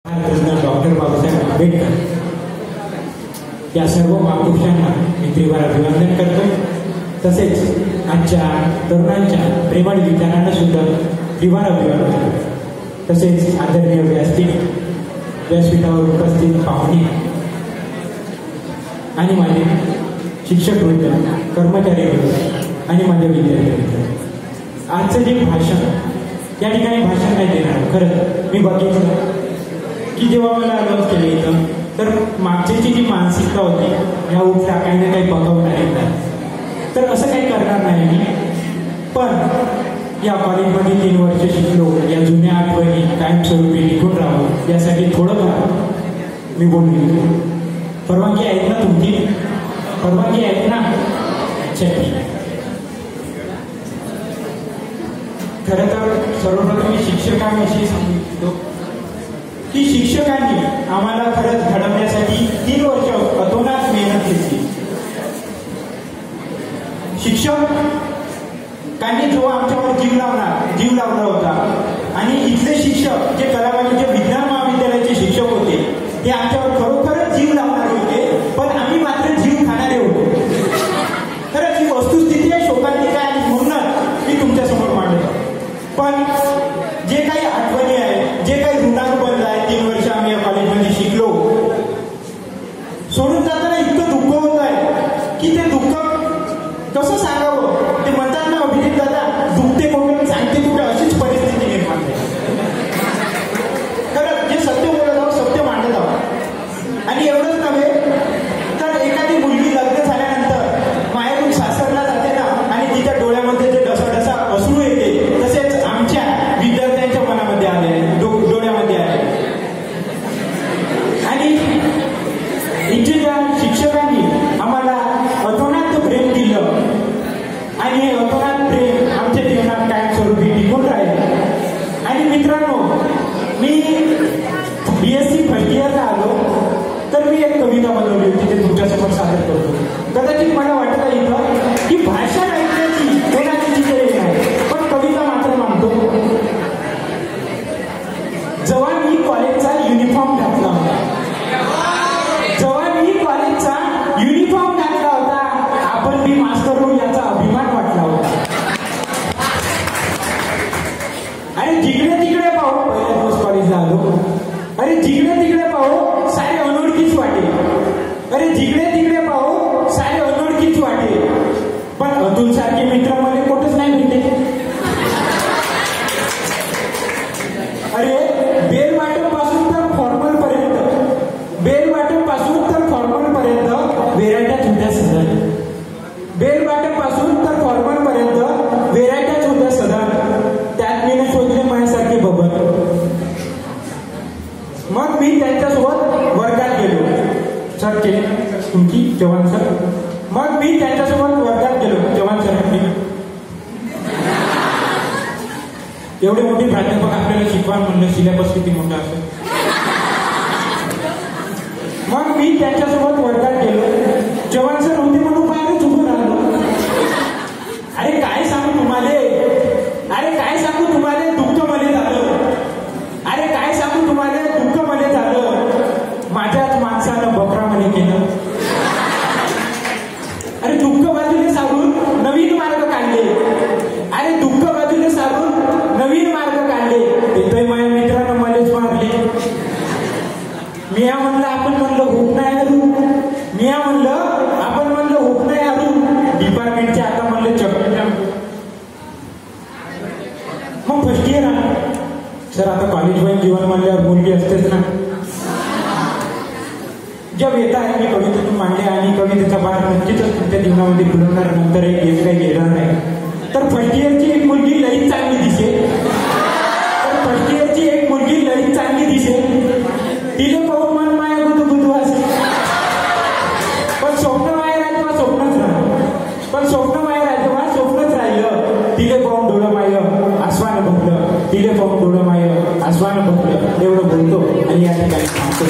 Doctor Babasaheb Ambedkar या सर्व महापुरुषांना मी त्रिवार अभिवादन करतो। तसेच आजच्या तरुणांच्या प्रेमळ विचारांना सुद्धा त्रिवार अभिवादन करतो। तसेच आदरणीय व्यासपीठावर उपस्थित पाहुणे आणि माझे शिक्षक वृंद, कर्मचारी वृंद आणि माझे विद्यार्थी वृंद, आजचं जे भाषण या ठिकाणी भाषण नाही देणार। खरंच मी बघितलं की जेव्हा मला अनाउन्स केलं इथं, तर मागच्याची जी मानसिकता होती या उठला काही ना काही बघवणार येतात, तर असं काही करणार नाही मी। पण या कॉलेजमध्ये 3 वर्ष शिकलो, या जुन्या आठवणी कायमस्वरूपी टिकून राहावं यासाठी थोडंफार मी बोललो। परवानगी आहेत ना तुमची? परवानगी आहेत ना? अच्छा, ठीक आहे। खरं तर सर्वप्रथम मी शिक्षकांविषयी सांगू इच्छितो की शिक्षकांनी आम्हाला खरंच घडवण्यासाठी 3 वर्ष अतोनात मेहनत घेतली। शिक्षकांनी जो आमच्यावर जीव लावला होता आणि इथले शिक्षक जे कलावाणीचे विज्ञान महाविद्यालयाचे शिक्षक होते ते आमच्यावर खरोखरच जीव लावणारे होते, पण आम्ही मात्र जीव खाणारे होतो। खरंच ही वस्तुस्थिती आहे, शोकांतिक आहे आणि म्हणूनच मी तुमच्यासमोर मांडतो। पण जे काही आठवणी आहे, जे काही ऋणानुबंध आहे, 3 वर्ष आम्ही या कॉलेजमध्ये शिकलो, सोडून जाताना इतकं दुःख होत आहे की ते दुःख कसं सांगावं। ते म्हणतात ना अभिजित दादा, दुखते कोण सांगते कुठे, अशीच परिस्थिती निर्माण झाली। खरंच जे सत्य बोलत आहोत, सत्य मांडत आहोत। आणि एवढंच नव्हे तर एखादी मुलगी लग्न झाल्यानंतर माहेरून सासरला जाते ना, आणि तिच्या डोळ्यामध्ये जे ढसाढसा अश्रू येते, तसेच आमच्या विद्यार्थ्यांच्या मनामध्ये आले, डोळ्यामध्ये आले। आणि इथे ज्या शिक्षकांनी आम्हाला अतोनात प्रेम दिलं आणि हे अतोनात प्रेम आमच्या जीवनात कायमस्वरूपी टिकून राहील। आणि मित्रांनो, मी BSc फर्स्ट इयरला आलो तर मी एक कविता बनवली होती, ते तुमच्यासमोर सादर करतो। कदाचित मला वाटतं इथं की भाषा ऐकण्याची कोणाची चितळी नाही, पण कविता मात्र मानतो। जेव्हा मी कॉलेजचा युनिफॉर्म घातला होता, आपण मी मास्टर होऊ याचा अभिमान वाटला होता। अरे जिकडे तिकडे पाहू, पहिल्या दिवस कॉलेजला आलो, अरे जिकडे तिकडे पाहू सारे अनोळखीच वाटे। अरे जिकडे तिकडे पाहू सारे अनोळखीच वाटे, पण अतुल सारखे मित्र मला कुठंच नाही भेटले। अरे बेलवाटप पासून तर फॉर्मल पर्यंत, व्हेरायट्याच होत्या सदन। बेलवाटप पासून तर फॉर्मल पर्यंत व्हेरायट्याच होत्या सदन। त्यात मी शोधले माझ्यासारखे बबन। मग मी त्यांच्यासोबत वर्गात गेलो। सर तुमची जवान सर। मग मी त्यांच्यासोबत वर्गात गेलो। जवान सर एवढे मोठे प्राध्यापक आपल्याला शिकवा म्हणलं, सिलेबस किती मोठा असेल। मग मी त्यांच्यासोबत वर्गात गेलो। जवान सर होते म्हणून बाहेरच उभं राहिलो। अरे काय सांगू तुम्हाला, दुःख मला झालं। अरे काय सांगू तुम्हाला, दुःख मला झालं। माझ्याच माणसानं बकरा म्हणे केलं। अरे दुःख बाजूने सारून नवीन मार्ग काढले। अरे दुःख बाजूने सारून नवीन मार्ग काढले। तिथे माझ्या मित्रानं मलाच मारले। मिया म्हणलं आपण म्हणलं होत नाही अरुण, डिपार्टमेंटचे आता म्हणलं चक्कर। मग फर्स्ट इयर आला सर, आता कॉलेज वाईज जीवन म्हणल्यावर मुलगी असतेच ना। ज्या वेता आहे मी कवितेतून मांडले आणि कवितेचा भाग नक्कीच तुमच्या जीवनामध्ये फुलवणार, नंतर एक काही घेणार नाही। तर फर्स्ट इयरची एक मुलगी लईच चांगली दिसे। तिला पाहून मन माया गुदू असे, पण स्वप्न माया राहिलं स्वप्नच राहिलं। तिले पाहून डोळं माय आसवान भरलं, एवढं बोलतो आणि या ठिकाणी थांबतो।